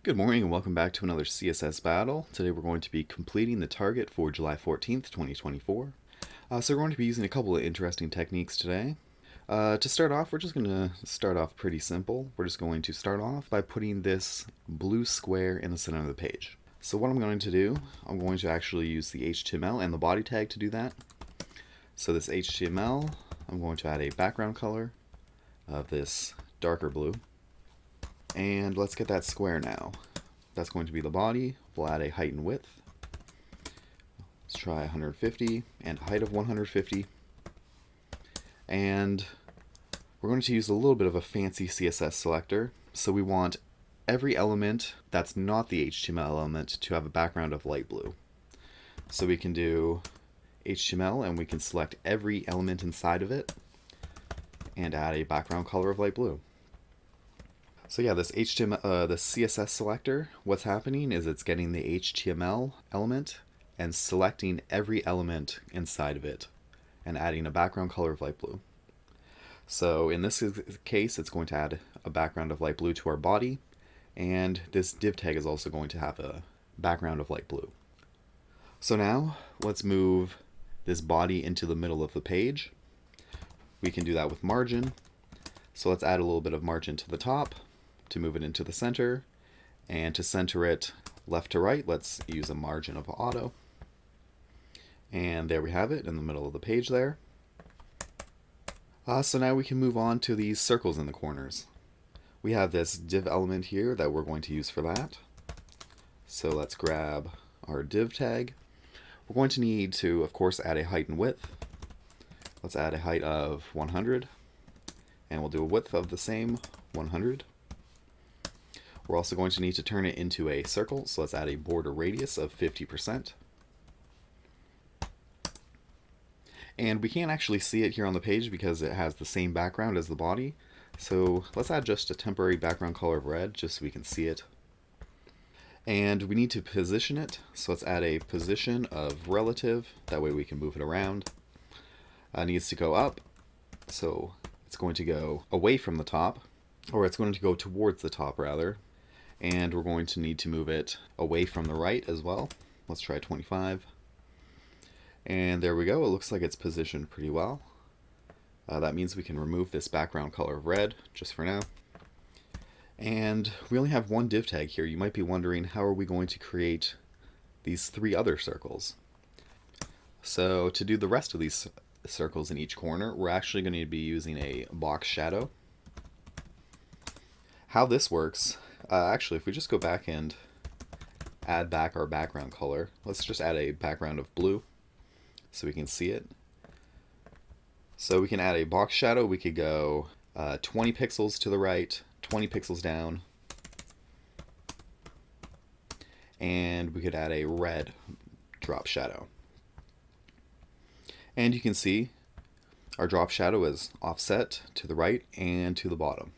Good morning and welcome back to another CSS Battle. Today we're going to be completing the target for July 14th, 2024. So we're going to be using a couple of interesting techniques today. To start off, we're just going to start off pretty simple. We're just going to start off by putting this blue square in the center of the page. So what I'm going to do, I'm going to actually use the HTML and the body tag to do that. So this HTML, I'm going to add a background color of this darker blue. And let's get that square now. That's going to be the body. We'll add a height and width. Let's try 150 and a height of 150. And we're going to use a little bit of a fancy CSS selector. So we want every element that's not the HTML element to have a background of light blue. So we can do HTML and we can select every element inside of it and add a background color of light blue. So yeah, this HTML, the CSS selector, what's happening is it's getting the HTML element and selecting every element inside of it and adding a background color of light blue. So in this case, it's going to add a background of light blue to our body, and this div tag is also going to have a background of light blue. So now let's move this body into the middle of the page. We can do that with margin. So let's add a little bit of margin to the top to move it into the center, and to center it left to right, let's use a margin of auto. And there we have it in the middle of the page there. So now we can move on to these circles in the corners. We have this div element here that we're going to use for that. So let's grab our div tag. We're going to need to, of course, add a height and width. Let's add a height of 100, and we'll do a width of the same 100. We're also going to need to turn it into a circle, so let's add a border radius of 50%. And we can't actually see it here on the page because it has the same background as the body. So let's add just a temporary background color of red just so we can see it. And we need to position it, so let's add a position of relative, that way we can move it around. It needs to go up, so it's going to go away from the top, or it's going to go towards the top rather. And we're going to need to move it away from the right as well. Let's try 25. And there we go. It looks like it's positioned pretty well. That means we can remove this background color of red just for now. And we only have one div tag here. You might be wondering, how are we going to create these three other circles? So to do the rest of these circles in each corner, we're actually going to be using a box shadow. How this works, actually, if we just go back and add back our background color, let's just add a background of blue so we can see it. So we can add a box shadow. We could go 20 pixels to the right, 20 pixels down, and we could add a red drop shadow. And you can see our drop shadow is offset to the right and to the bottom.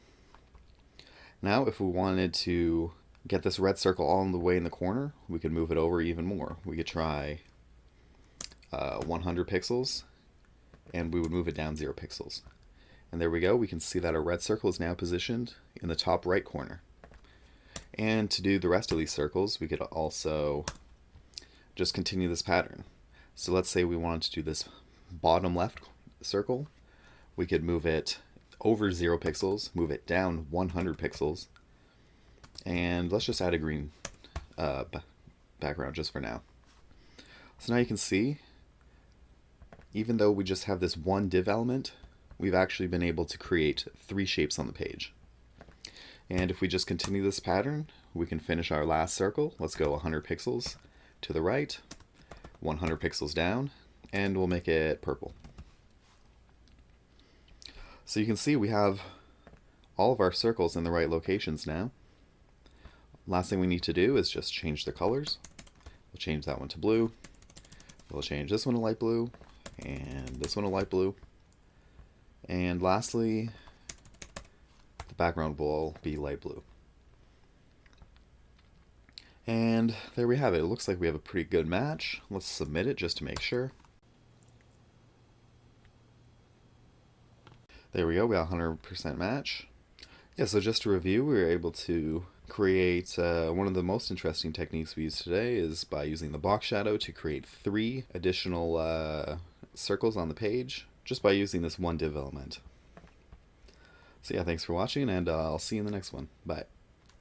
Now, if we wanted to get this red circle all the way in the corner, we could move it over even more. We could try 100 pixels, and we would move it down 0 pixels. And there we go. We can see that our red circle is now positioned in the top right corner. And to do the rest of these circles, we could also just continue this pattern. So let's say we wanted to do this bottom left circle. We could move it over 0 pixels, move it down 100 pixels, and let's just add a green background just for now. So now you can see, even though we just have this one div element, we've actually been able to create 3 shapes on the page. And if we just continue this pattern, we can finish our last circle. Let's go 100 pixels to the right, 100 pixels down, and we'll make it purple. So you can see we have all of our circles in the right locations now. Last thing we need to do is just change the colors. We'll change that one to blue. We'll change this one to light blue, and this one to light blue. And lastly, the background will be light blue. And there we have it. It looks like we have a pretty good match. Let's submit it just to make sure. There we go, we got 100% match. Yeah, so just to review, we were able to create one of the most interesting techniques we use today is by using the box shadow to create 3 additional circles on the page just by using this one div element. So yeah, thanks for watching, and I'll see you in the next one. Bye.